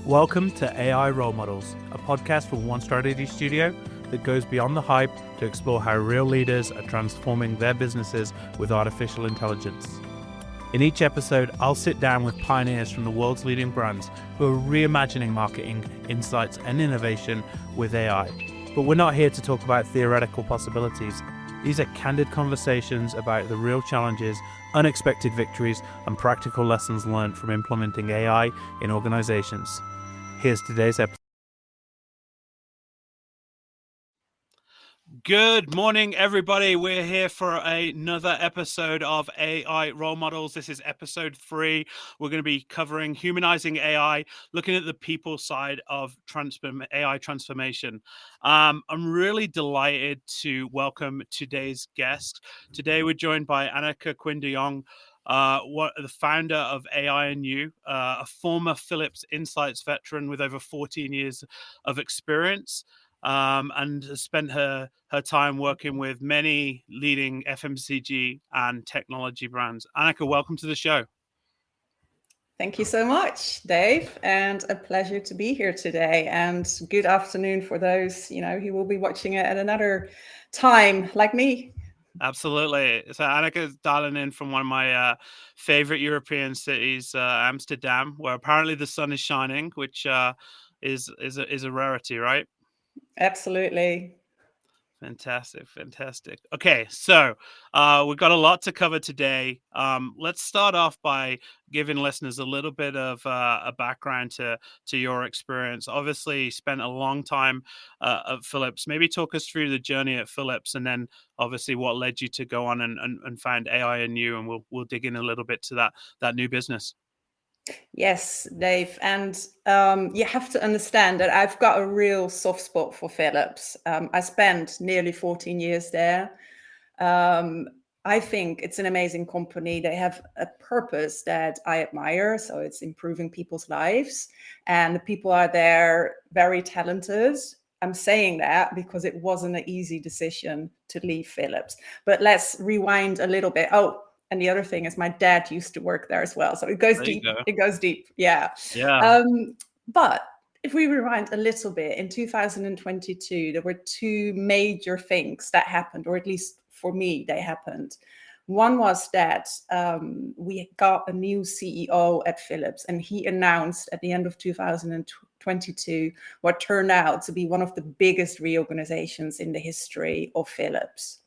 Welcome to AI Role Models, a podcast from One Strategy Studio that goes beyond the hype to explore how real leaders are transforming their businesses with artificial intelligence. In each episode, I'll sit down with pioneers from the world's leading brands who are reimagining marketing, insights, and innovation with AI. But we're not here to talk about theoretical possibilities. These are candid conversations about the real challenges, unexpected victories, and practical lessons learned from implementing AI in organizations. Here's today's episode. Good morning, everybody. We're here for another episode of AI Role Models. This is episode 3. We're going to be covering humanizing AI, looking at the people side of AI transformation. I'm really delighted to welcome today's guest. Today, we're joined by Anneke Quinn de Jong, the founder of AI and You, a former Philips Insights veteran with over 14 years of experience. And has spent her time working with many leading FMCG and technology brands. Anneke, welcome to the show. Thank you so much, Dave, and a pleasure to be here today. And good afternoon for those, who will be watching it at another time, like me. Absolutely. So Anneke dialing in from one of my favorite European cities, Amsterdam, where apparently the sun is shining, which is a rarity, right? Absolutely. Fantastic. Okay, so we've got a lot to cover today. Let's start off by giving listeners a little bit of a background to your experience. Obviously, spent a long time at Philips. Maybe talk us through the journey at Philips, and then obviously what led you to go on and find AI and You, and we'll dig in a little bit to that new business. Yes, Dave. And you have to understand that I've got a real soft spot for Philips. I spent nearly 14 years there. I think it's an amazing company. They have a purpose that I admire. So it's improving people's lives. And the people are there very talented. I'm saying that because it wasn't an easy decision to leave Philips. But let's rewind a little bit. Oh, and the other thing is my dad used to work there as well. So it goes deep. It goes deep. Yeah. But if we rewind a little bit, in 2022, there were two major things that happened, or at least for me, they happened. One was that we got a new CEO at Philips, and he announced at the end of 2022 what turned out to be one of the biggest reorganizations in the history of Philips.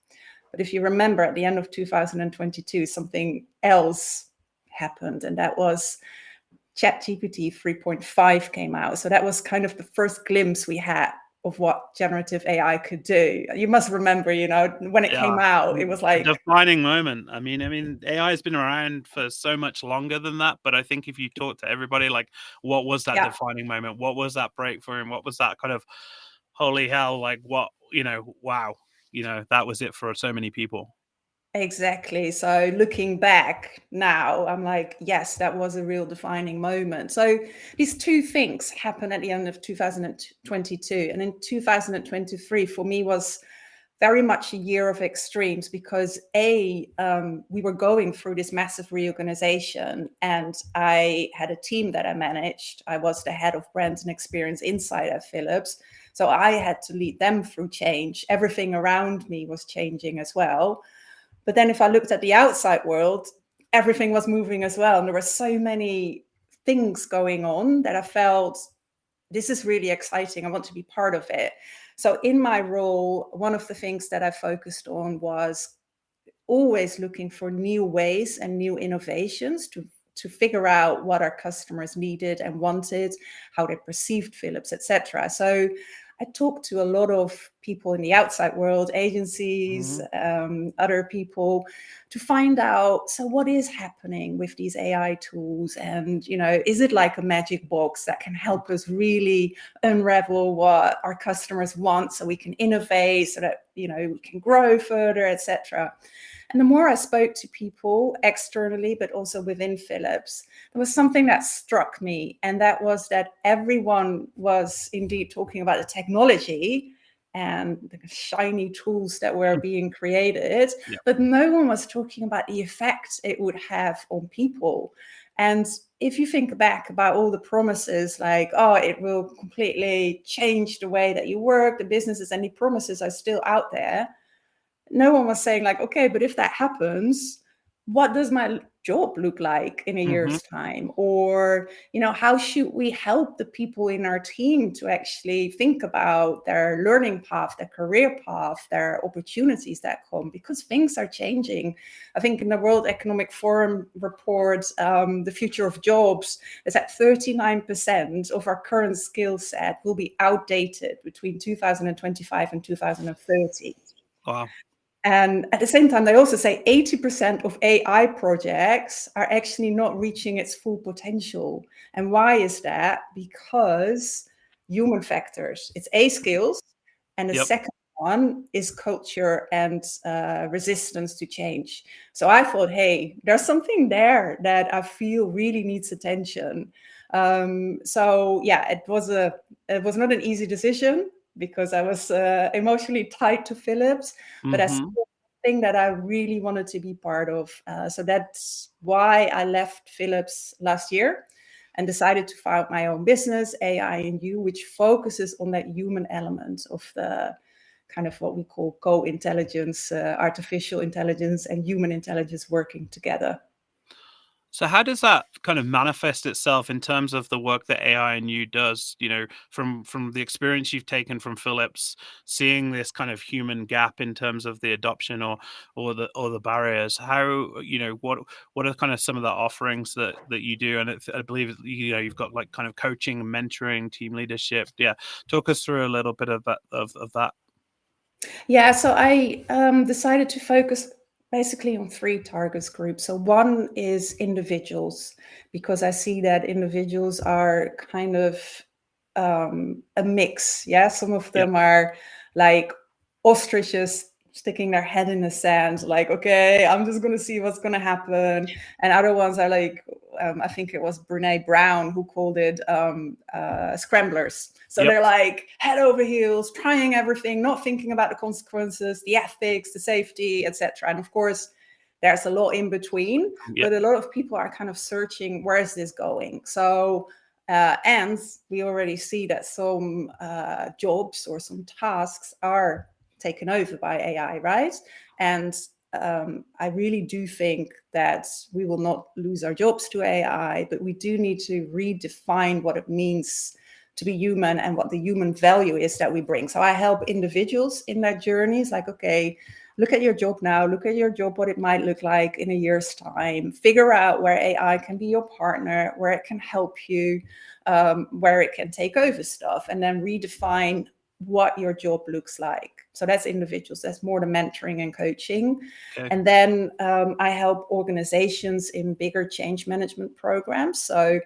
But if you remember, at the end of 2022, something else happened, and that was ChatGPT 3.5 came out. So that was kind of the first glimpse we had of what generative AI could do. You must remember, when it came out, it was like a defining moment. I mean, AI has been around for so much longer than that. But I think if you talk to everybody, like, what was that defining moment? What was that breakthrough? And what was that kind of holy hell? Like, what, wow. That was it for so many people. Exactly. So looking back now, I'm like, yes, that was a real defining moment. So these two things happened at the end of 2022. And in 2023, for me, was very much a year of extremes because we were going through this massive reorganization, and I had a team that I managed. I was the head of brand and experience inside at Philips. So I had to lead them through change. Everything around me was changing as well. But then if I looked at the outside world, everything was moving as well. And there were so many things going on that I felt, this is really exciting. I want to be part of it. So in my role, one of the things that I focused on was always looking for new ways and new innovations to figure out what our customers needed and wanted, how they perceived Philips, etc. So I talked to a lot of people in the outside world, agencies, other people, to find out, so what is happening with these AI tools? And, is it like a magic box that can help us really unravel what our customers want so we can innovate, so that, we can grow further, etc. And the more I spoke to people externally, but also within Philips, there was something that struck me. And that was that everyone was indeed talking about the technology and the shiny tools that were being created, but no one was talking about the effect it would have on people. And if you think back about all the promises, like, oh, it will completely change the way that you work, the businesses, and the promises are still out there. No one was saying like, okay, but if that happens, what does my job look like in a year's time? Or, how should we help the people in our team to actually think about their learning path, their career path, their opportunities that come? Because things are changing. I think in the World Economic Forum report, The Future of Jobs, is that 39% of our current skill set will be outdated between 2025 and 2030. Wow. And at the same time, they also say 80% of AI projects are actually not reaching its full potential. And why is that? Because human factors. It's A, skills, and the Yep. second one is culture and resistance to change. So I thought, hey, there's something there that I feel really needs attention. So yeah, it was not an easy decision, because I was emotionally tied to Philips, but I still think that I really wanted to be part of. So that's why I left Philips last year and decided to found my own business, AI and You, which focuses on that human element of the kind of what we call co-intelligence, artificial intelligence and human intelligence working together. So how does that kind of manifest itself in terms of the work that AI and You does, from the experience you've taken from Philips, seeing this kind of human gap in terms of the adoption or the barriers? How, what are kind of some of the offerings that you do? And I believe, you've got like kind of coaching, mentoring, team leadership. Yeah. Talk us through a little bit of that. Yeah, so I decided to focus basically on 3 target groups. So one is individuals, because I see that individuals are kind of a mix. Yeah, some of Yep. them are like ostriches sticking their head in the sand, like, okay, I'm just going to see what's going to happen. And other ones are like, I think it was Brene Brown who called it scramblers. So Yep. they're like head over heels, trying everything, not thinking about the consequences, the ethics, the safety, etc. And of course, there's a lot in between, Yep. but a lot of people are kind of searching, where is this going? So, and we already see that some jobs or some tasks are taken over by AI, right? And I really do think that we will not lose our jobs to AI, but we do need to redefine what it means to be human and what the human value is that we bring. So I help individuals in their journeys, like, okay, look at your job now, look at your job, what it might look like in a year's time, figure out where AI can be your partner, where it can help you, where it can take over stuff, and then redefine what your job looks like. So that's individuals, that's more the mentoring and coaching. Okay. And then I help organizations in bigger change management programs. So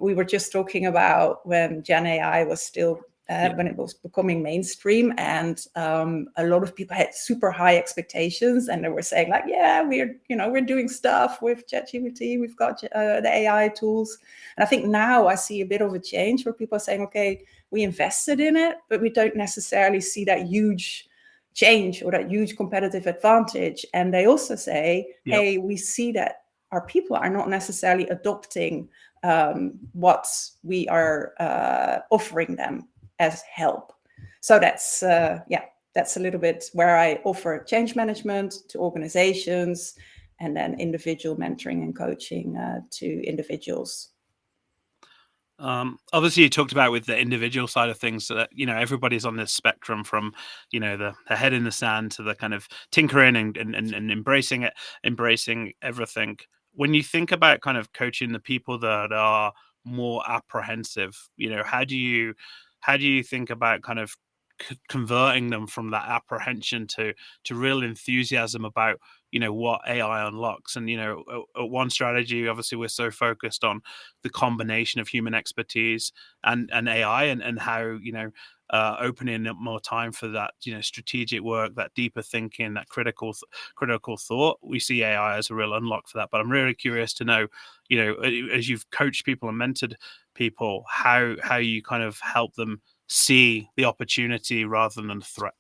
we were just talking about when Gen AI was still, when it was becoming mainstream, and a lot of people had super high expectations, and they were saying like, yeah, we're doing stuff with ChatGPT, we've got the AI tools. And I think now I see a bit of a change where people are saying, okay, we invested in it, but we don't necessarily see that huge change or that huge competitive advantage. And they also say, hey, we see that our people are not necessarily adopting what we are offering them as help. So that's that's a little bit where I offer change management to organizations, and then individual mentoring and coaching to individuals. Obviously, you talked about with the individual side of things, so that everybody's on this spectrum from the head in the sand to the kind of tinkering and embracing everything. When you think about kind of coaching the people that are more apprehensive, how do you think about kind of converting them from that apprehension to real enthusiasm about what AI unlocks? And one strategy, obviously, we're so focused on the combination of human expertise and AI, and how opening up more time for that strategic work, that deeper thinking, that critical thought. We see AI as a real unlock for that. But I'm really curious to know, as you've coached people and mentored people, how you kind of help them see the opportunity rather than the threat.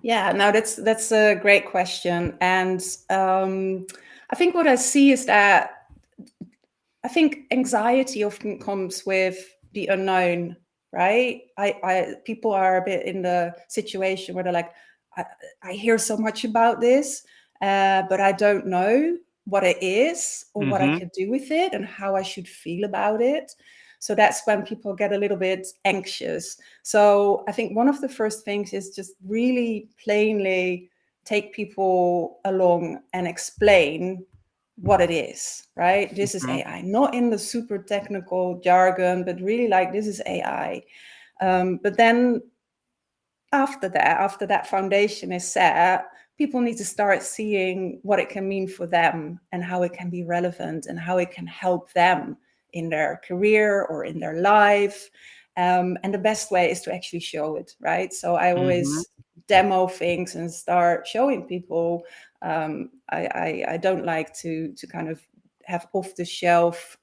Yeah, no, that's a great question. And I think what I see is that I think anxiety often comes with the unknown, right? People are a bit in the situation where they're like, I hear so much about this, but I don't know what it is or what I could do with it and how I should feel about it. So that's when people get a little bit anxious. So I think one of the first things is just really plainly take people along and explain what it is, right? This is AI, not in the super technical jargon, but really like this is AI. But then after that foundation is set, people need to start seeing what it can mean for them and how it can be relevant and how it can help them in their career or in their life. And the best way is to actually show it, right? So I always demo things and start showing people. I don't like to kind of have off-the-shelf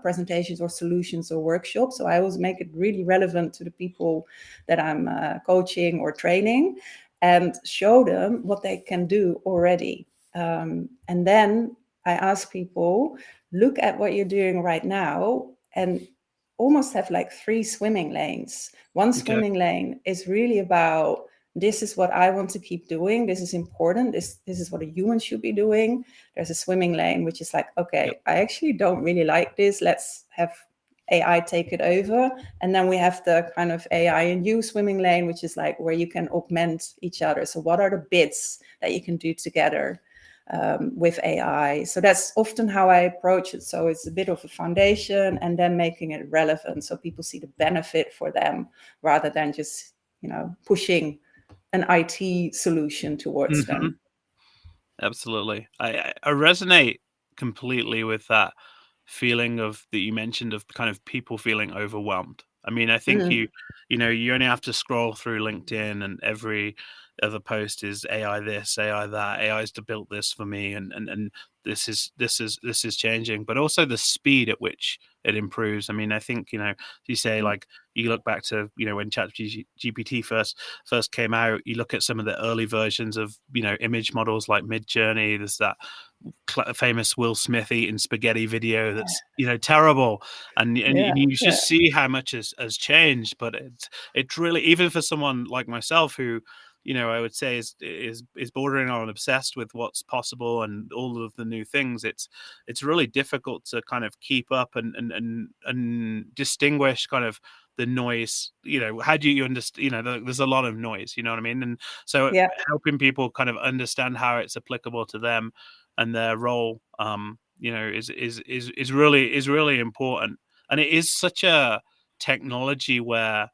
presentations or solutions or workshops. So I always make it really relevant to the people that I'm coaching or training and show them what they can do already. And then I ask people, look at what you're doing right now and almost have like 3 swimming lanes. One swimming lane is really about, this is what I want to keep doing. This is important. This is what a human should be doing. There's a swimming lane, which is like, okay, I actually don't really like this. Let's have AI take it over. And then we have the kind of AI and you swimming lane, which is like where you can augment each other. So what are the bits that you can do together with AI? So that's often how I approach it. So it's a bit of a foundation and then making it relevant so people see the benefit for them rather than just, pushing an IT solution towards them. Absolutely. I resonate completely with that feeling of that you mentioned of kind of people feeling overwhelmed. I mean, I think you only have to scroll through LinkedIn and every other post is AI this, AI that, AI's to build this for me, and this is changing, but also the speed at which it improves. I mean, I think you say like you look back to when ChatGPT first came out, you look at some of the early versions of image models like Midjourney. There's that famous Will Smith eating spaghetti video that's terrible, and you just see how much has changed. But it's really, even for someone like myself who I would say is bordering on obsessed with what's possible and all of the new things, it's really difficult to kind of keep up and distinguish kind of the noise. How do you understand? There's a lot of noise, you know what I mean? And so helping people kind of understand how it's applicable to them and their role is really important. And it is such a technology where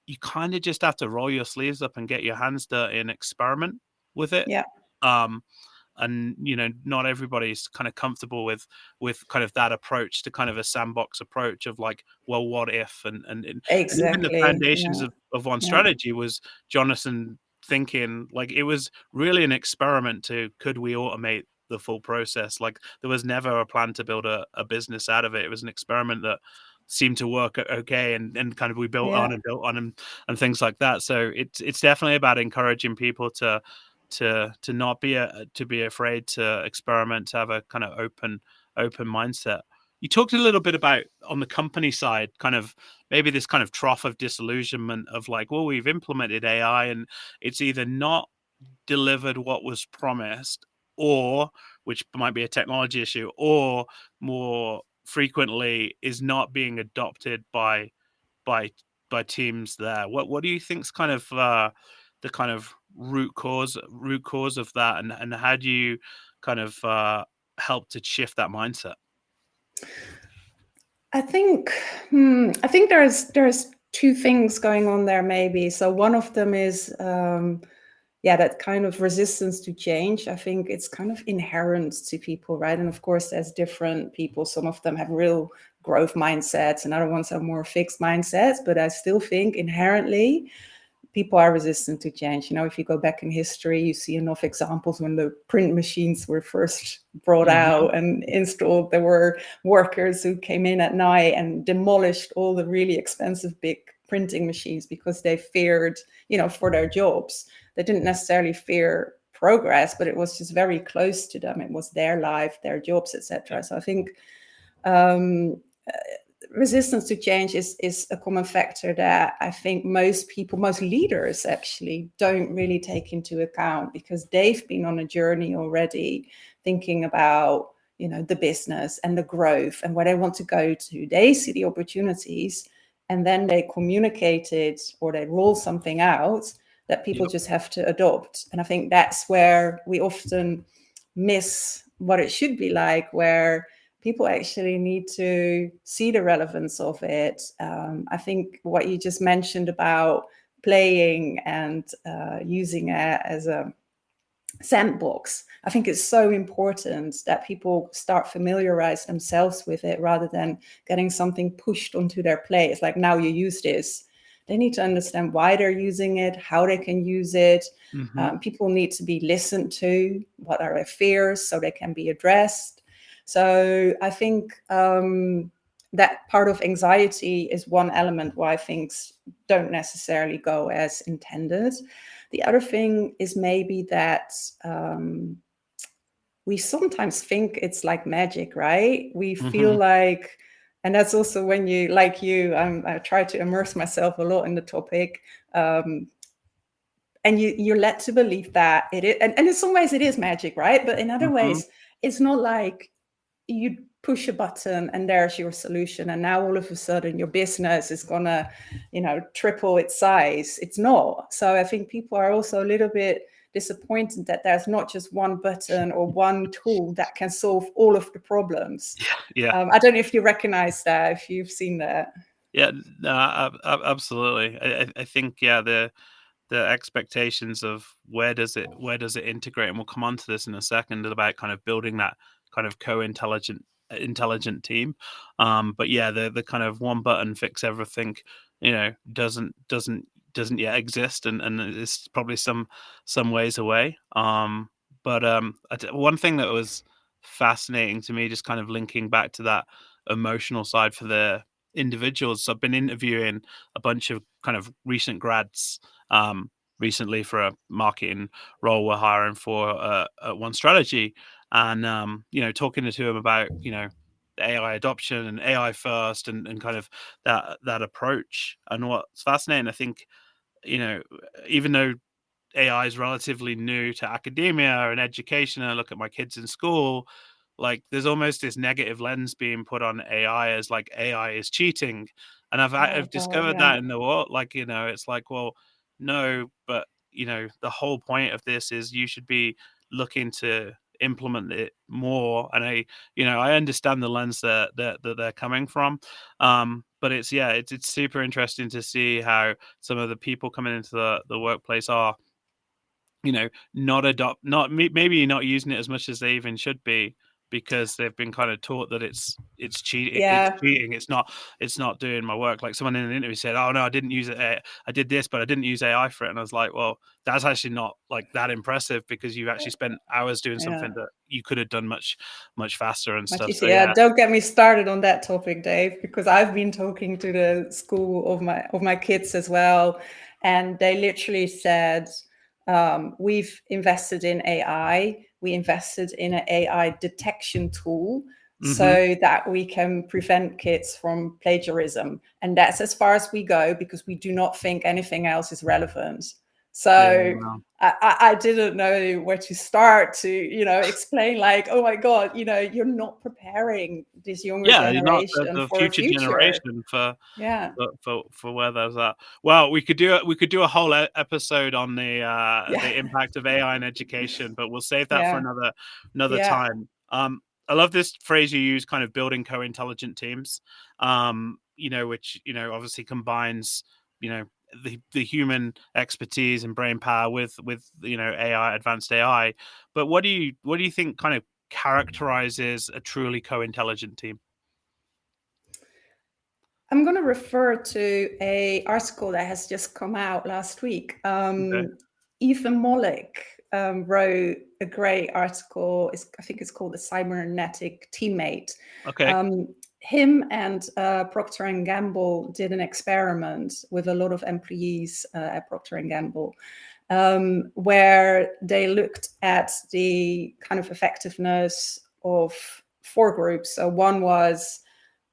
you kind of just have to roll your sleeves up and get your hands dirty and experiment with it. And not everybody's kind of comfortable with kind of that approach to kind of a sandbox approach of like, well, what if, and even the foundations of one strategy was Jonathan thinking like it was really an experiment to, could we automate the full process? Like there was never a plan to build a business out of it. It was an experiment that seemed to work okay, and kind of we built on and things like that. So it's definitely about encouraging people to not be to be afraid to experiment, to have a kind of open mindset. You talked a little bit about on the company side, kind of maybe this kind of trough of disillusionment of like, well, we've implemented AI and it's either not delivered what was promised, or which might be a technology issue, or more frequently is not being adopted by by teams there. What do you think's kind of the kind of root cause of that, and how do you kind of help to shift that mindset? I think there's 2 things going on there maybe. So one of them is that kind of resistance to change. I think it's kind of inherent to people, right? And of course, there's different people. Some of them have real growth mindsets and other ones have more fixed mindsets. But I still think inherently people are resistant to change. If you go back in history, you see enough examples when the print machines were first brought out and installed. There were workers who came in at night and demolished all the really expensive big printing machines because they feared, for their jobs. They didn't necessarily fear progress, but it was just very close to them. It was their life, their jobs, etc. So I think um, resistance to change is a common factor that I think most leaders actually don't really take into account, because they've been on a journey already thinking about, the business and the growth and where they want to go to. They see the opportunities, and then they communicate it, or they roll something out that people just have to adopt. And I think that's where we often miss what it should be like, where people actually need to see the relevance of it. I think what you just mentioned about playing and using it as a sandbox, I think it's so important that people start familiarize themselves with it, rather than getting something pushed onto their plate. It's like, now you use this. They need to understand why they're using it, how they can use it. People need to be listened to. What are their fears, so they can be addressed? So I think that part of anxiety is one element why things don't necessarily go as intended. The other thing is maybe that we sometimes think it's like magic, right? We feel like, and that's also when you, like you, I try to immerse myself a lot in the topic. And you're led to believe that it is, and in some ways it is magic, right? But in other ways, it's not like you push a button and there's your solution, and now all of a sudden your business is gonna, triple its size. It's not. So I think people are also a little bit disappointed that there's not just one button or one tool that can solve all of the problems. I don't know if you recognize that, if you've seen that. Absolutely. I think the expectations of where does it integrate, and we'll come on to this in a second, about kind of building that kind of intelligent team. But the kind of one button fix everything, doesn't yet exist, and it's probably some ways away. But one thing that was fascinating to me, just kind of linking back to that emotional side for the individuals. So I've been interviewing a bunch of kind of recent grads recently for a marketing role we're hiring for at One Strategy, and talking to them about AI adoption and AI first, and kind of that approach. And what's fascinating, I think, even though AI is relatively new to academia and education, and I look at my kids in school, like there's almost this negative lens being put on AI as like AI is cheating. And I've discovered that in the world, like, it's like, well, no, but the whole point of this is you should be looking to implement it more. And I understand the lens that they're coming from. But it's super interesting to see how some of the people coming into the workplace are, maybe not using it as much as they even should be, because they've been kind of taught that it's cheating. It's cheating. It's not doing my work. Like someone in an interview said, "Oh no, I didn't use it. I did this, but I didn't use AI for it." And I was like, "Well, that's actually not like that impressive, because you've actually spent hours doing something that you could have done much faster and stuff." So don't get me started on that topic, Dave, because I've been talking to the school of my kids as well, and they literally said, we've invested in AI. We invested in an AI detection tool so that we can prevent kids from plagiarism. And that's as far as we go, because we do not think anything else is relevant. So I didn't know where to start to, explain, like, oh my God, you're not preparing this younger generation you're not the for future a future generation for where there's that. Well, we could do a whole episode on the impact of AI in education, but we'll save that for another time. I love this phrase you use, kind of building co-intelligent teams, which obviously combines the human expertise and brain power with AI, advanced AI. But what do you think kind of characterizes a truly co-intelligent team? I'm going to refer to a article that has just come out last week. Ethan Mollick wrote a great article. I think it's called "The Cybernetic Teammate." Him and Procter and Gamble did an experiment with a lot of employees at Procter and Gamble, where they looked at the kind of effectiveness of 4 groups. So one was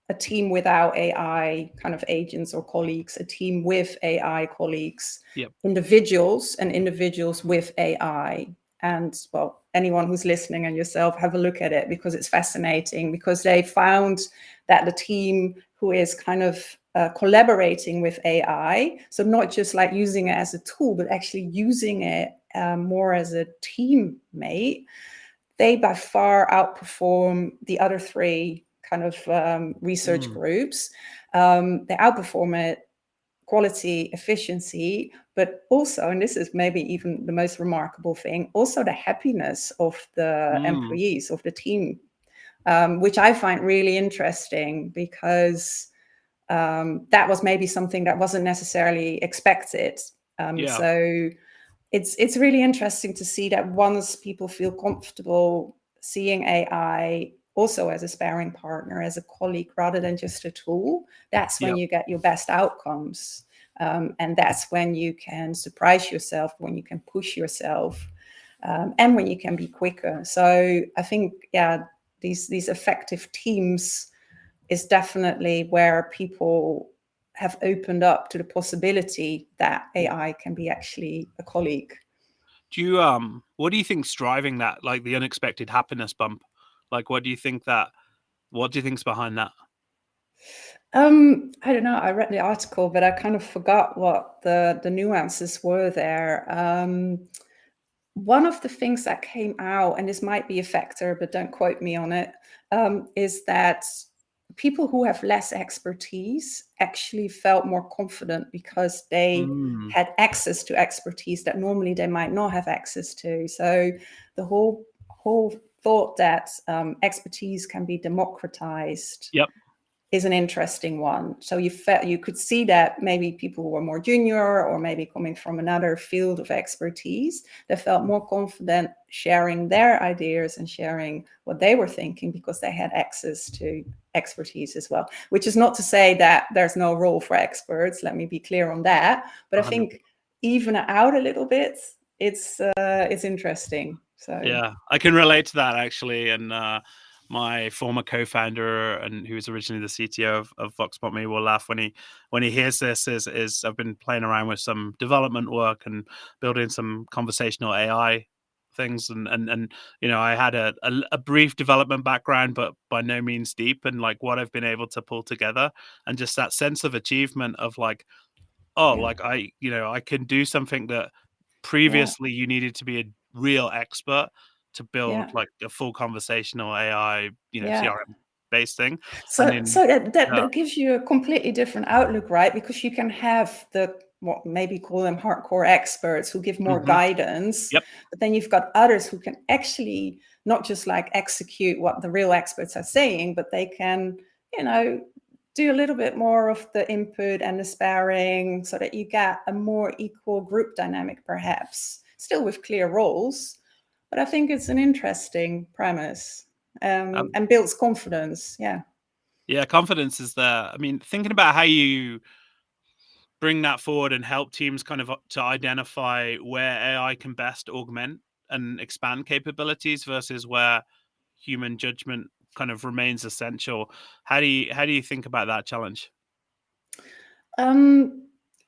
a team without AI kind of agents or colleagues, a team with AI colleagues, individuals and individuals with AI. And well, anyone who's listening and yourself, have a look at it, because it's fascinating, because they found that the team who is kind of collaborating with AI, so not just like using it as a tool, but actually using it more as a teammate, they by far outperform the other 3 kind of research groups. They outperform it quality, efficiency, but also, and this is maybe even the most remarkable thing, also the happiness of the employees, of the team, which I find really interesting, because that was maybe something that wasn't necessarily expected. So it's really interesting to see that once people feel comfortable seeing AI also as a sparring partner, as a colleague, rather than just a tool, that's when you get your best outcomes. And that's when you can surprise yourself, when you can push yourself, and when you can be quicker. So I think, these effective teams is definitely where people have opened up to the possibility that AI can be actually a colleague. Do you what do you think's driving that, like the unexpected happiness bump? Like what do you think's behind that? I don't know. I read the article, but I kind of forgot what the nuances were there. One of the things that came out, and this might be a factor, but don't quote me on it, is that people who have less expertise actually felt more confident because they had access to expertise that normally they might not have access to. So the whole thought that expertise can be democratized is an interesting one. So you could see that maybe people who were more junior, or maybe coming from another field of expertise, they felt more confident sharing their ideas and sharing what they were thinking, because they had access to expertise as well. Which is not to say that there's no role for experts. Let me be clear on that. But I think even out a little bit, it's interesting. So yeah, I can relate to that actually. And my former co-founder, and who was originally the CTO of VoxBot.me, will laugh when he hears this. Is I've been playing around with some development work and building some conversational AI things, and I had a brief development background, but by no means deep. And like what I've been able to pull together, and just that sense of achievement of like, like I can do something that previously you needed to be a real expert to build like a full conversational AI, CRM based thing. So, And then that gives you a completely different outlook, right? Because you can have what maybe call them hardcore experts who give more guidance, but then you've got others who can actually not just like execute what the real experts are saying, but they can, do a little bit more of the input and the sparring, so that you get a more equal group dynamic, perhaps, still with clear roles. But I think it's an interesting premise, and builds confidence. Yeah, confidence is there. I mean, thinking about how you bring that forward and help teams kind of to identify where AI can best augment and expand capabilities versus where human judgment kind of remains essential. How do you think about that challenge?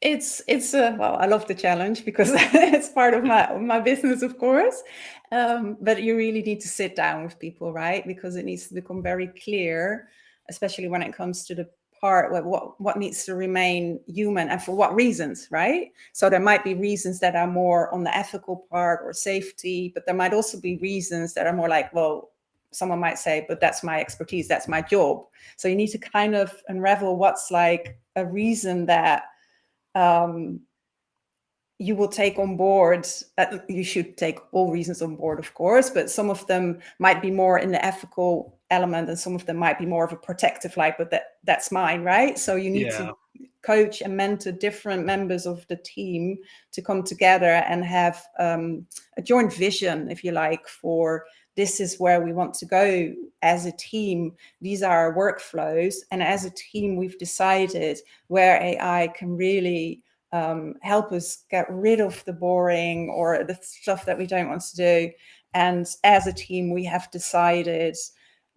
It's well, I love the challenge, because it's part of my business, of course. But you really need to sit down with people, right? Because it needs to become very clear, especially when it comes to the part where what needs to remain human, and for what reasons, right? So there might be reasons that are more on the ethical part or safety, but there might also be reasons that are more like, well, someone might say, but that's my expertise, that's my job. So you need to kind of unravel what's like a reason that you will take on board. You should take all reasons on board, of course, but some of them might be more in the ethical element, and some of them might be more of a protective, like, but that's mine, right? So you need to coach and mentor different members of the team to come together and have a joint vision, if you like, for this is where we want to go as a team. These are our workflows. And as a team, we've decided where AI can really help us get rid of the boring or the stuff that we don't want to do. And as a team, we have decided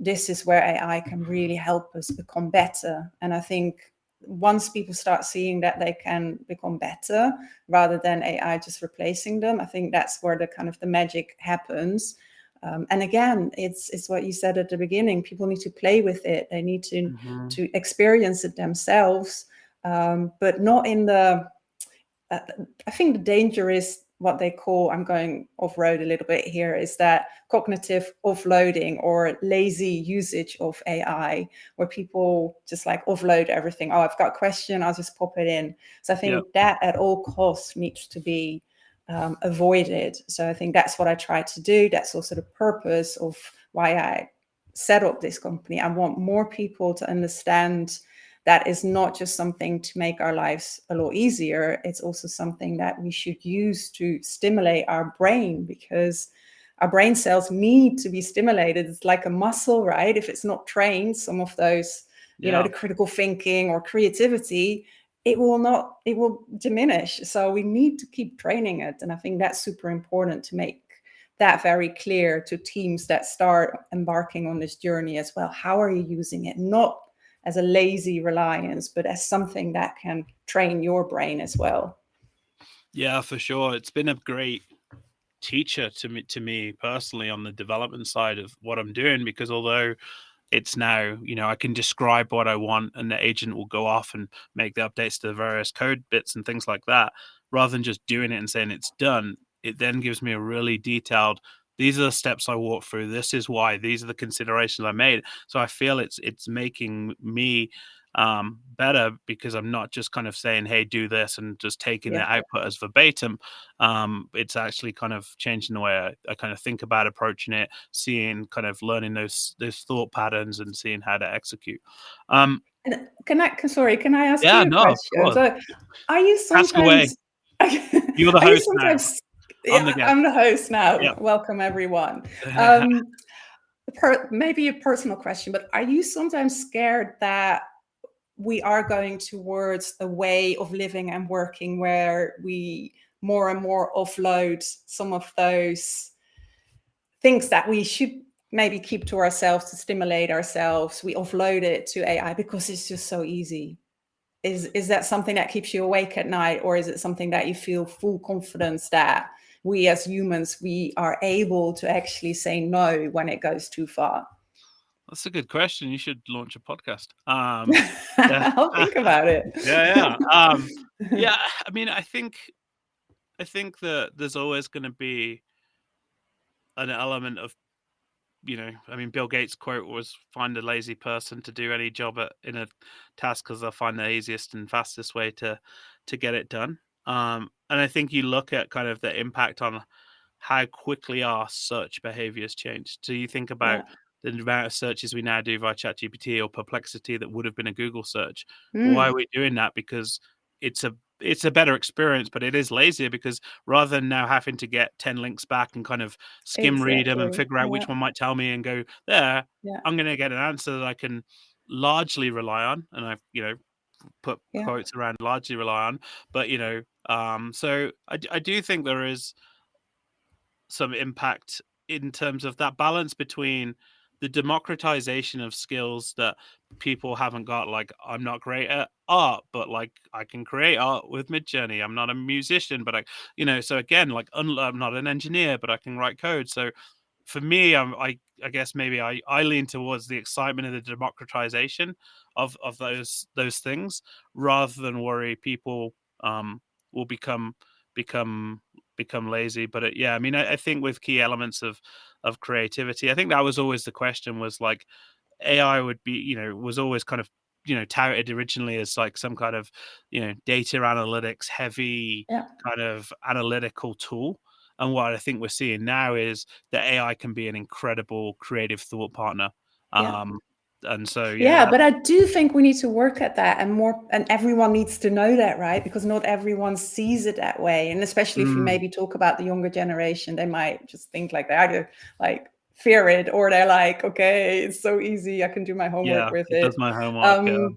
this is where AI can really help us become better. And I think once people start seeing that they can become better rather than AI just replacing them, I think that's where the kind of the magic happens. And again, it's what you said at the beginning. People need to play with it. They need to experience it themselves, but not in the. I think the danger is what they call, I'm going off road a little bit here, is that cognitive offloading or lazy usage of AI, where people just like offload everything. Oh, I've got a question, I'll just pop it in. So I think that at all costs needs to be avoided. So I think that's what I try to do. That's also the purpose of why I set up this company. I want more people to understand that is not just something to make our lives a lot easier. It's also something that we should use to stimulate our brain, because our brain cells need to be stimulated. It's like a muscle, right? If it's not trained, some of those, the critical thinking or creativity, it will diminish. So we need to keep training it. And I think that's super important to make that very clear to teams that start embarking on this journey as well. How are you using it? Not as a lazy reliance, but as something that can train your brain as well. Yeah, for sure. It's been a great teacher to me personally on the development side of what I'm doing, because although it's now, I can describe what I want and the agent will go off and make the updates to the various code bits and things like that, rather than just doing it and saying it's done. It then gives me a really detailed, these are the steps I walked through, this is why, these are the considerations I made. So I feel it's making me better, because I'm not just kind of saying, hey, do this, and just taking the output as verbatim. It's actually kind of changing the way I kind of think about approaching it, seeing, kind of learning those thought patterns and seeing how to execute. Can I ask Yeah, you a no, of question? course. So are you Ask away. sometimes You're the are you host now. sometimes I'm the guest. I'm the host now. Yeah. Welcome everyone. Maybe a personal question, but are you sometimes scared that we are going towards a way of living and working where we more and more offload some of those things that we should maybe keep to ourselves to stimulate ourselves? We offload it to AI because it's just so easy. Is that something that keeps you awake at night, or is it something that you feel full confidence that we as humans, we are able to actually say no when it goes too far? That's a good question. You should launch a podcast. Yeah. I'll think about it. Yeah. Yeah. I mean, I think that there's always going to be an element of, I mean, Bill Gates' quote was, find a lazy person to do any job in a task, because they'll find the easiest and fastest way to get it done. And I think you look at kind of the impact on how quickly our search behaviors changed. So you think about the amount of searches we now do via ChatGPT or Perplexity that would have been a Google search. Why are we doing that? Because it's a better experience, but it is lazier, because rather than now having to get 10 links back and kind of skim read them and figure out which one might tell me and go there, I'm going to get an answer that I can largely rely on. And I've, put quotes around largely rely on, but, so I do think there is some impact in terms of that balance between the democratization of skills that people haven't got. Like, I'm not great at art, but like I can create art with Midjourney. I'm not a musician, but so again, like I'm not an engineer, but I can write code. So for me, I guess maybe I lean towards the excitement of the democratization of those things, rather than worry people will become lazy. But I mean, I think with key elements of creativity, I think that was always the question, was like AI would be, was always kind of, touted originally as like some kind of, data analytics heavy kind of analytical tool. And what I think we're seeing now is that AI can be an incredible creative thought partner. And so, but I do think we need to work at that, and everyone needs to know that, right? Because not everyone sees it that way. And especially if you maybe talk about the younger generation, they might just think like they either like fear it, or they're like, okay, it's so easy, I can do my homework with it. Does my homework.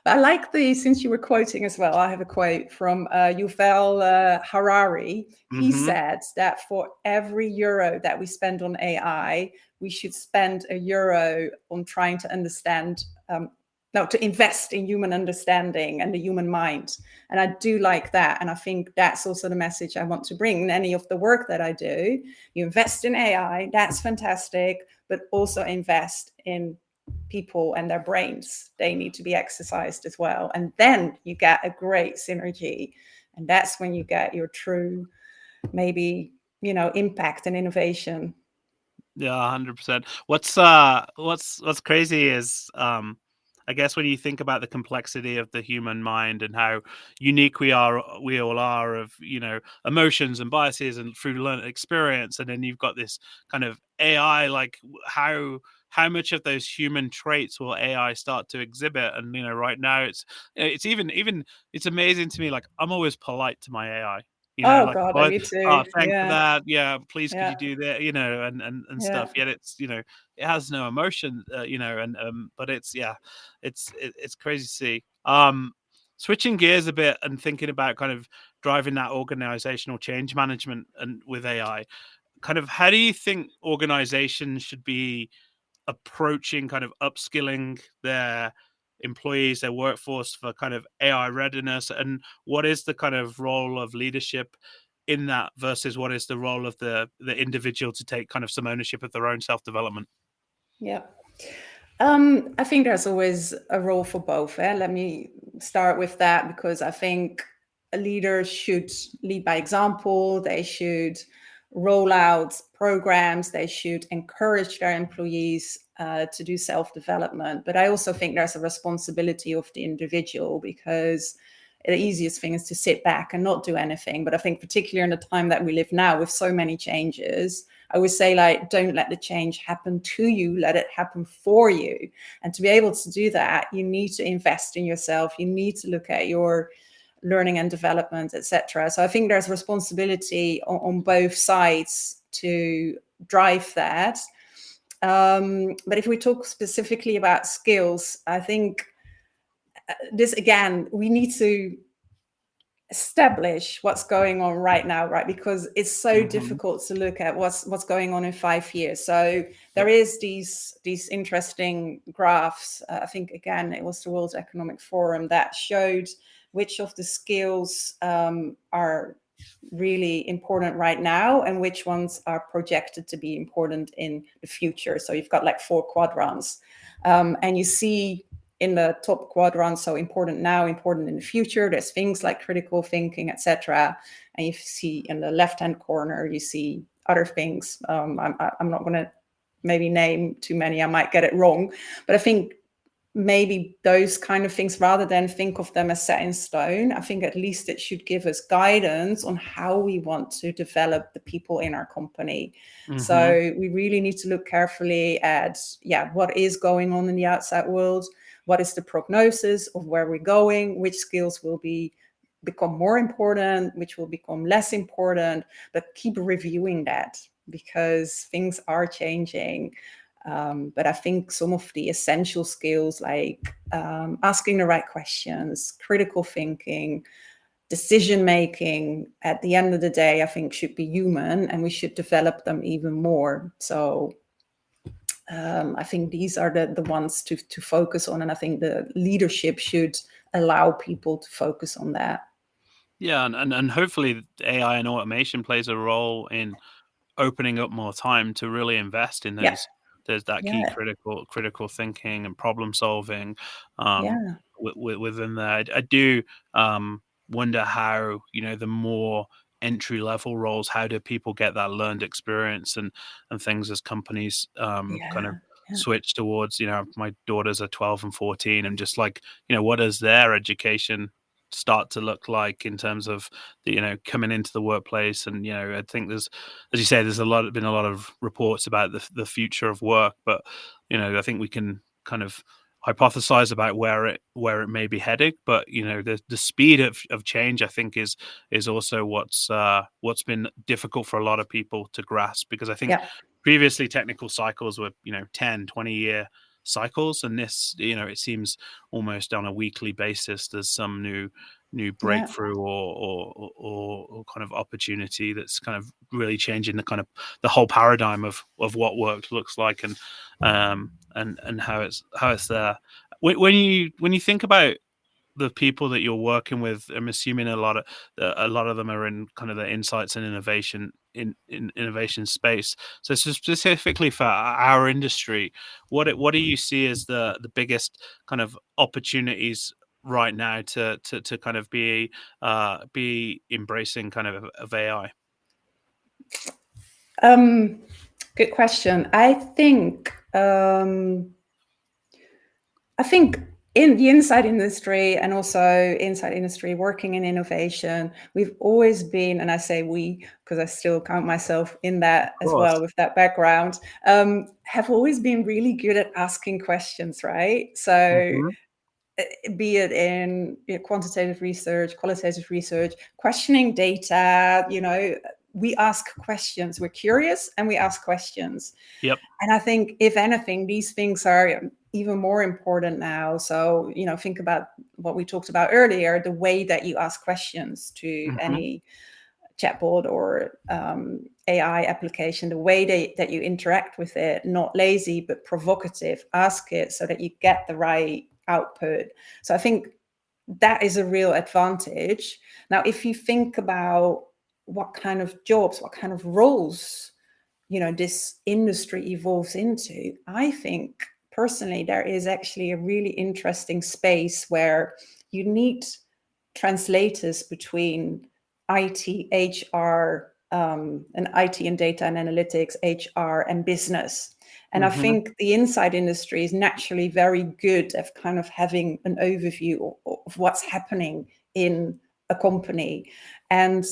I like since you were quoting as well, I have a quote from Yuval Harari. He said that for every euro that we spend on AI, we should spend €1 on trying to understand, to invest in human understanding and the human mind. And I do like that. And I think that's also the message I want to bring in any of the work that I do. You invest in AI, that's fantastic, but also invest in people and their brains. They need to be exercised as well. And then you get a great synergy. And that's when you get your true, maybe, impact and innovation. Yeah, 100%. What's crazy is, I guess when you think about the complexity of the human mind and how unique we all are of, emotions and biases and through learned experience, and then you've got this kind of AI, like how much of those human traits will AI start to exhibit? And right now it's even it's amazing to me. Like, I'm always polite to my AI. Oh Like, God, "Oh, me too. thanks for Yeah, that. Yeah, please, could yeah, you do that?" And yeah, stuff. Yet it's, it has no emotion, and but it's crazy to see. Switching gears a bit and thinking about kind of driving that organizational change management and with AI, kind of how do you think organizations should be approaching kind of upskilling their employees, their workforce for kind of AI readiness, and what is the kind of role of leadership in that versus what is the role of the individual to take kind of some ownership of their own self-development? yeah. I think there's always a role for both. Let me start with that, because I think a leader should lead by example. They should roll out programs. They should encourage their employees to do self-development. But I also think there's a responsibility of the individual, because the easiest thing is to sit back and not do anything. But I think particularly in the time that we live now with so many changes, I always say, like, don't let the change happen to you, let it happen for you. And to be able to do that, you need to invest in yourself. You need to look at your learning and development, etc. So I think there's responsibility on both sides to drive that. But if we talk specifically about skills, I think this, again, we need to establish what's going on right now, right? Because it's so difficult to look at what's going on in 5 years. So there is these interesting graphs. I think, again, it was the World Economic Forum that showed which of the skills are really important right now and which ones are projected to be important in the future. So you've got like 4 quadrants, and you see in the top quadrant, so important now, important in the future, there's things like critical thinking, etc. And you see in the left-hand corner, you see other things. I'm not going to maybe name too many, I might get it wrong, but I think maybe those kind of things, rather than think of them as set in stone, I think at least it should give us guidance on how we want to develop the people in our company. So we really need to look carefully at, what is going on in the outside world, what is the prognosis of where we're going, which skills will become more important, which will become less important, but keep reviewing that, because things are changing. But I think some of the essential skills, like asking the right questions, critical thinking, decision making, at the end of the day, I think should be human, and we should develop them even more. So I think these are the ones to focus on, and I think the leadership should allow people to focus on that. Yeah, and hopefully AI and automation plays a role in opening up more time to really invest in Yeah, those. There's that key yeah, critical thinking and problem solving yeah, within there. I do wonder how, the more entry level roles, how do people get that learned experience and things as companies kind of yeah, yeah, switch towards, my daughters are 12 and 14, and just like, what does their education start to look like in terms of the, coming into the workplace? And I think there's, as you say, there's been a lot of reports about the future of work, but I think we can kind of hypothesize about where it may be heading. But the speed of change, I think, is also what's been difficult for a lot of people to grasp, because I think yeah, previously technical cycles were 10, 20 year cycles, and this, it seems almost on a weekly basis there's some new Yeah. breakthrough or kind of opportunity that's kind of really changing the whole paradigm of what work looks like, and how it's there. When you think about the people that you're working with, I'm assuming a lot of them are in kind of the insights and in innovation space. So specifically for our industry, what do you see as the biggest kind of opportunities right now to kind of be embracing kind of AI? Good question. I think in the inside industry and also inside industry working in innovation, we've always been, and I say we because I still count myself in that Of as course. well with that background, have always been really good at asking questions, right? So Hmm. be it in quantitative research, qualitative research, questioning data, we ask questions. We're curious and we ask questions. Yep. And I think, if anything, these things are even more important now. So, think about what we talked about earlier, the way that you ask questions to Hmm. any chatbot or AI application, the way that you interact with it, not lazy, but provocative, ask it so that you get the right output. So I think that is a real advantage. Now, if you think about what kind of jobs, what kind of roles, this industry evolves into, I think personally there is actually a really interesting space where you need translators between IT, HR, and IT and data and analytics, HR and business. And I Hmm. think the inside industry is naturally very good at kind of having an overview of what's happening in a company. And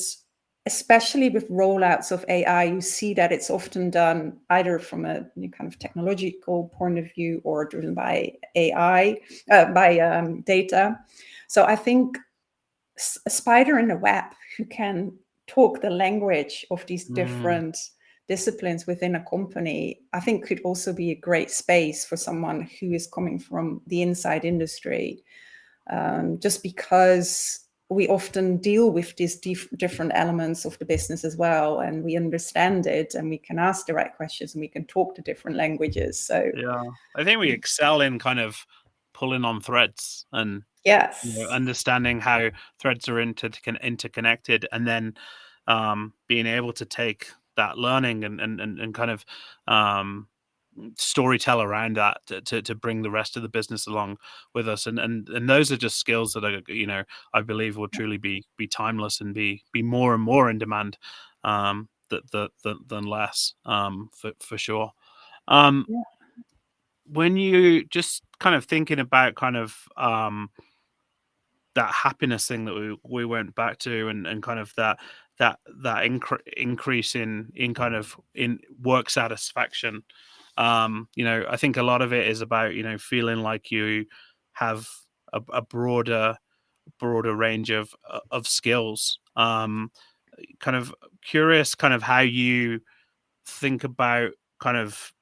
especially with rollouts of AI, you see that it's often done either from a kind of technological point of view or driven by AI, by data. So I think a spider in the web who can talk the language of these Mm. different disciplines within a company, I think could also be a great space for someone who is coming from the inside industry, just because we often deal with these different elements of the business as well, and we understand it, and we can ask the right questions, and we can talk the different languages. So Yeah, I think we excel in kind of pulling on threads and yes, understanding how threads are interconnected, and then being able to take that learning and kind of um, storytell around that to bring the rest of the business along with us, and those are just skills that are, I believe will truly be timeless and be more and more in demand, than less, for sure. Um, yeah, when you just kind of thinking about kind of that happiness thing that we went back to, and kind of that increase in kind of in work satisfaction. I think a lot of it is about, feeling like you have a broader range of skills. Kind of curious kind of how you think about kind of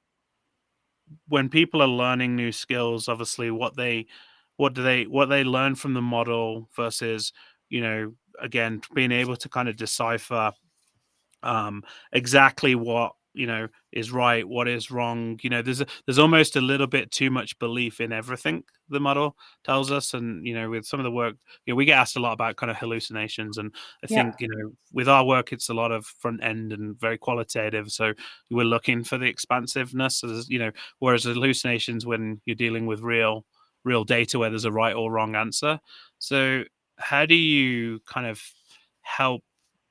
when people are learning new skills, obviously what they learn from the model versus, again, being able to kind of decipher exactly what, is right, what is wrong. There's almost a little bit too much belief in everything the model tells us, and with some of the work, we get asked a lot about kind of hallucinations, and I yeah, think, with our work it's a lot of front end and very qualitative, so we're looking for the expansiveness, as whereas hallucinations, when you're dealing with real data where there's a right or wrong answer. So how do you kind of help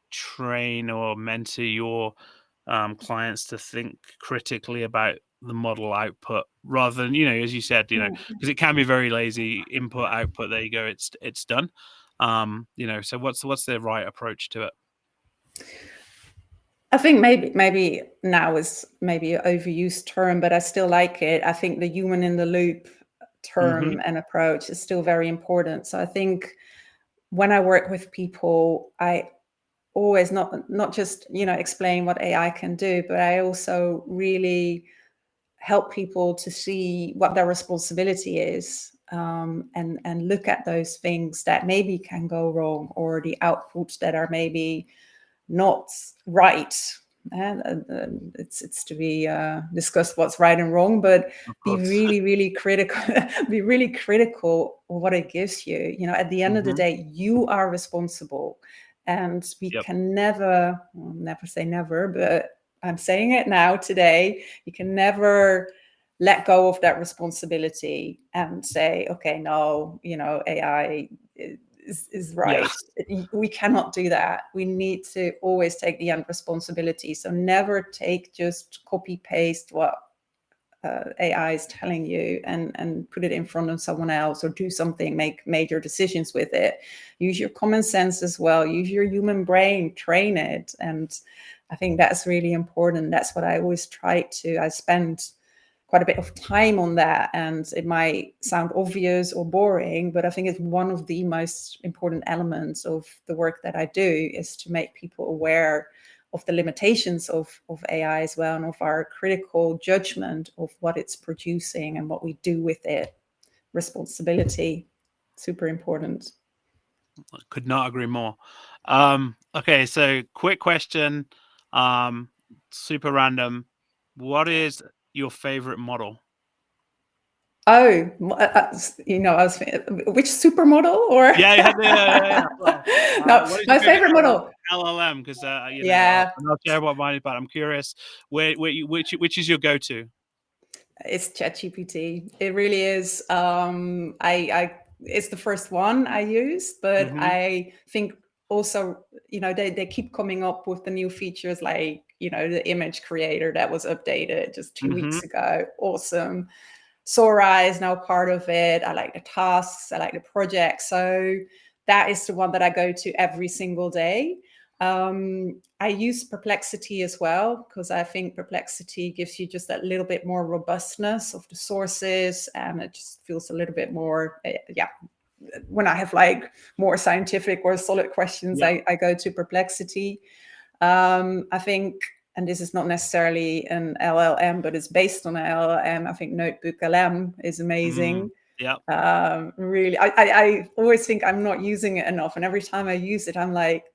train or mentor your clients to think critically about the model output, rather than, as you said, yeah. because it can be very lazy input output, there you go, it's done. So what's the right approach to it? I think maybe now is maybe an overused term, but I still like it. I think the human in the loop Hmm. term and approach is still very important. So I think when I work with people, I always not just explain what AI can do, but I also really help people to see what their responsibility is, and look at those things that maybe can go wrong, or the outputs that are maybe not right. And it's to be discussed what's right and wrong, but Of be course. really critical. Be really critical of what it gives you. You know, at the end of the day, you are responsible, and we Yep. can never, well, never say never, but I'm saying it now today. You can never let go of that responsibility and say, okay, no, you know, AI is right. We cannot do that. We need to always take the end responsibility. So never take just copy paste what AI is telling you and put it in front of someone else, or do something, make major decisions with it. Use your common sense as well. Use your human brain, train it. And I think that's really important. That's what I always try to. I spend quite a bit of time on that, and it might sound obvious or boring, but I think it's one of the most important elements of the work that I do, is to make people aware of the limitations of AI as well, and of our critical judgment of what it's producing and what we do with it. Responsibility, super important. Could not agree more. Okay, so quick question, super random. What is your favorite model? Oh, you know, I was which supermodel, or Yeah. Well, no, what is my your favorite favorite model. LLM? Because you know, Yeah, I'm not sure what mine is, but I'm curious. Which is your go-to? it's ChatGPT. It really is. I it's the first one I use, but Mm-hmm. I think also, you know, they keep coming up with the new features, like, you know, the image creator that was updated just 2 weeks Mm-hmm. ago. Awesome. Sora is now part of it. I like the tasks. I like the project. So that is the one that I go to every single day. I use Perplexity as well, because I think Perplexity gives you just that little bit more robustness of the sources, and it just feels a little bit more, yeah. When I have like more scientific or solid questions, Yeah. I go to Perplexity. I think, and this is not necessarily an LLM, but it's based on an LLM. I think Notebook LM is amazing. Yeah. Really, I always think I'm not using it enough, and every time I use it, I'm like,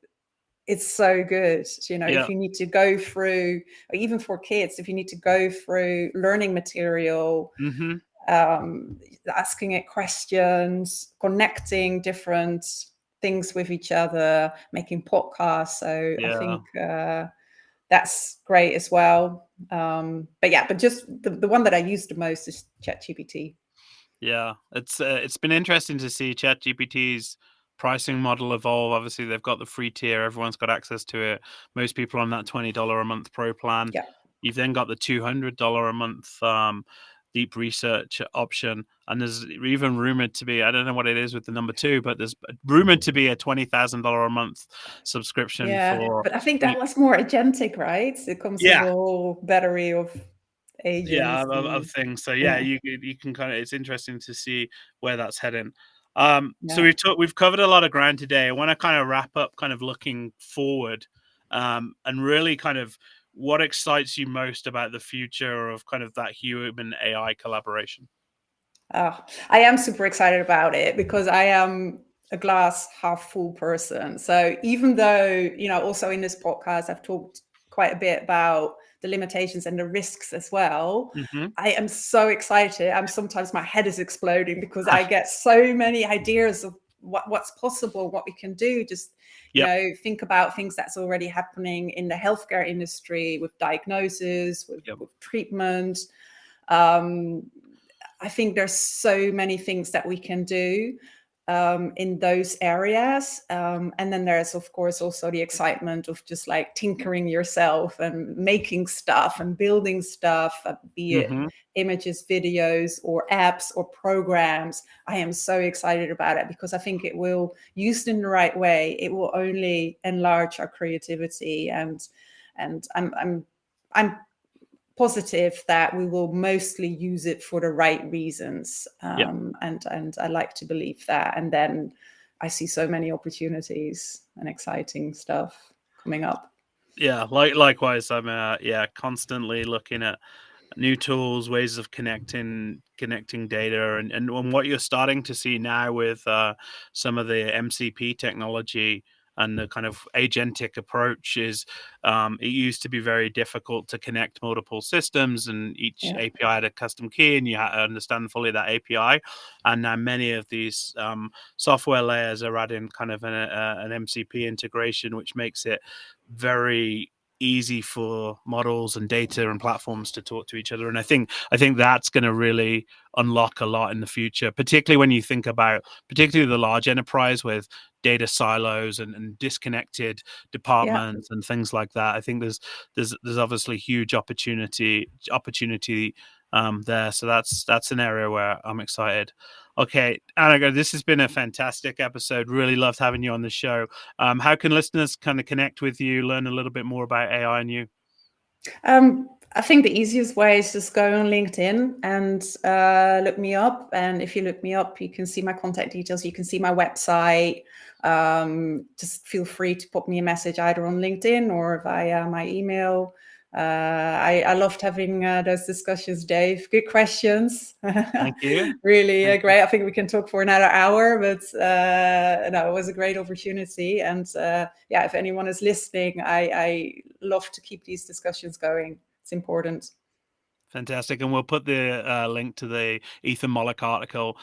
it's so good. You know, Yeah. if you need to go through, or even for kids, if you need to go through learning material, Mm-hmm. asking it questions, connecting different things with each other, making podcasts. So I Yeah. think that's great as well. But just the one that I use the most is ChatGPT. Yeah, it's been interesting to see ChatGPT's pricing model evolve. Obviously, they've got the free tier; everyone's got access to it. Most people are on that $20 a month pro plan. Yeah. You've then got the $200 a month deep research option, and there's even rumored to be, I don't know what it is with the number two, but there's rumored to be a $20,000 a month subscription Yeah, for but I think that deep. was more agentic, right? It comes with a Yeah, whole battery of yeah, agents of and things. So yeah, yeah, you can kind of, it's interesting to see where that's heading. So yeah. we've covered a lot of ground today. I want to kind of wrap up, kind of looking forward, and really kind of what excites you most about the future of kind of that human AI collaboration. Oh, I am super excited about it, because I am a glass half full person. So even though, you know, also in this podcast, I've talked quite a bit about the limitations and the risks as well. Hmm. I am so excited. Sometimes my head is exploding, because I get so many ideas of what's possible, what we can do. Just, you Yep. know, think about things that's already happening in the healthcare industry, with diagnosis, Yep. with treatment. Um, I think there's so many things that we can do in those areas. And then there's, of course, also the excitement of just like tinkering yourself and making stuff and building stuff, be it Hmm. images, videos, or apps or programs. I am so excited about it, because I think it will, used in the right way, it will only enlarge our creativity. And I'm positive that we will mostly use it for the right reasons. Yep. And I like to believe that. And then I see so many opportunities and exciting stuff coming up. Yeah. Likewise, I'm constantly looking at new tools, ways of connecting data, and what you're starting to see now with some of the MCP technology and the kind of agentic approach is it used to be very difficult to connect multiple systems, and each Yeah. API had a custom key, and you had to understand fully that API. And now many of these software layers are adding kind of an MCP integration, which makes it very easy for models and data and platforms to talk to each other. And I think that's going to really unlock a lot in the future, particularly when you think about particularly the large enterprise with data silos and disconnected departments and things like that. I think there's obviously huge opportunity there. So that's an area where I'm excited. Okay, Anneke, this has been a fantastic episode. Really loved having you on the show. How can listeners kind of connect with you, learn a little bit more about AI and you? I think the easiest way is just go on LinkedIn and look me up. And if you look me up, you can see my contact details. You can see my website. Just feel free to pop me a message either on LinkedIn or via my email. I loved having those discussions, Dave. Good questions. Thank you. Really Thank great. you. I think we can talk for another hour, but no, it was a great opportunity. And yeah, if anyone is listening, I love to keep these discussions going. It's important. Fantastic. And we'll put the link to the Ethan Mollick article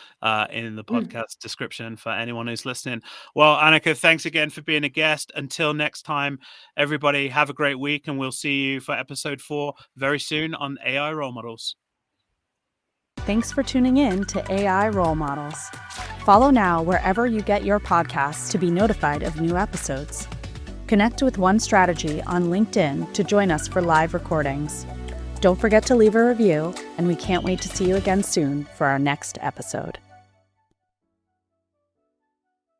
in the podcast description for anyone who's listening. Well, Anneke, thanks again for being a guest. Until next time, everybody have a great week, and we'll see you for episode 4 very soon on AI role models. Thanks for tuning in to AI Role Models. Follow now wherever you get your podcasts to be notified of new episodes. Connect with One Strategy on LinkedIn to join us for live recordings. Don't forget to leave a review, and we can't wait to see you again soon for our next episode.